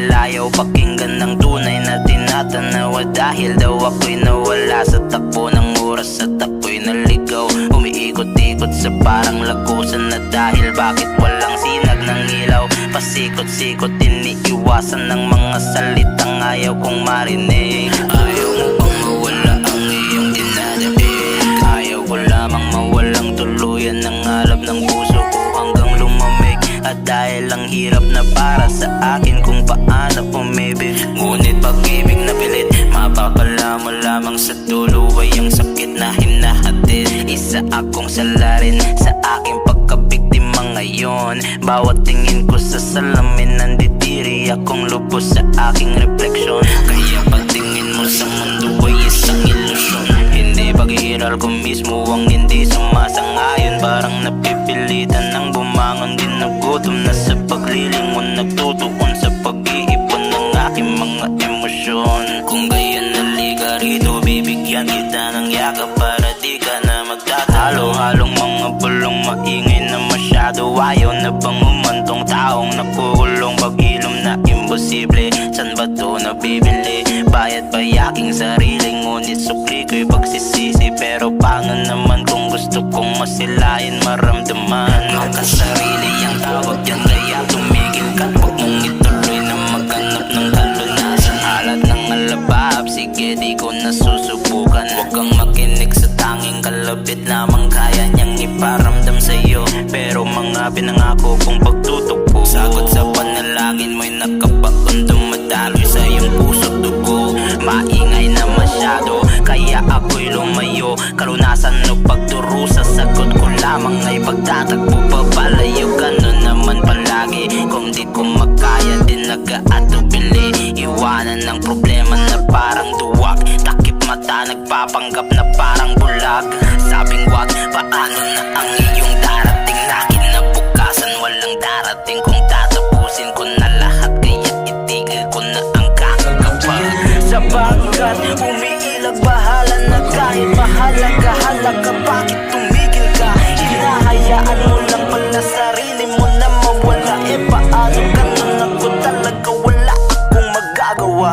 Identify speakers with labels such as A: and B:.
A: dahil ayaw pakinggan ng tunay na tinatanaw. Dahil daw ako'y nawala sa takbo ng oras at ako'y naligaw. Umiikot-ikot sa parang lagusan na dahil bakit walang sinag ng ilaw. Pasikot-sikot iniiwasan ng mga salitang ayaw kong marinig. Ayaw mo bang mawala ang iyong dinadaig? Ayaw ko lamang mawalang tuluyan ng alab ng puso ko hanggang lumamig. At dahil ang hirap na para sa akin kung paano umibig. Ngunit pag-ibig na pilit, mapapala mo lamang sa dulo ay ang sakit na hinahatid. Isa akong salarin sa aking pagkabiktima ngayon. Bawat tingin ko sa salamin nandidiri akong lubos sa aking refleksyon. Kaya pagtingin mo sa mundo ay isang ilusyon. Hindi pag-iiral ko mismo ang hindi sumasangayon. Parang napipilitan ng bumangon, ginugutom na sa paglilingon. Nagtutuon sa pag-iipon ng aking mga emosyon. Kung gayon naliga rito, bibigyan kita ng yakap para di ka na magtatalo. Halong mga bulong maingay na masyado. Ayaw na bang umantong taong nakukulong pag-ilom na imposible? San ba to nabibili? Bayad ba yaking sarili? Ngunit sukli ko'y pagsisisi. Pero paano naman kung gusto kong masilayan maramdaman? Makasarili ang tawag yan, kaya tumigil ka. Huwag mong ituloy na maghanap ng kalunasan. Alat ng alabab, sige di ko nasusubukan. Huwag kang makinig sa tanging kalabit lamang kaya niyang iparamdam sa'yo. Pero mga pinangako kong pagtutukbo, sagot sa panalangin mo'y nakabaon, dumadaloy sa iyong puso't dugo. Maingay na masyado, kaya ako'y lumayo. Kalunasan o pagdurusa, sagot ko lamang ay pagtatagpo. Papalayo gano'n naman palagi, kung di ko makaya din nag-aatubili. Iwanan ng problema na parang duwag, takip mata nagpapanggap na parang bulag. Sabing wag, paano na ang iyong darating na kinabukasan? Walang darating kung tatapusin ko na lahat, kaya itigil ko na ang kakagawa. Sapagkat umiilag bahala na kahit mahalaga halaga. Bakit tumigil ka? Hinahayaan mo lang pala sarili mo na mawala. Eh paano ganun ako talaga, wala akong magagawa.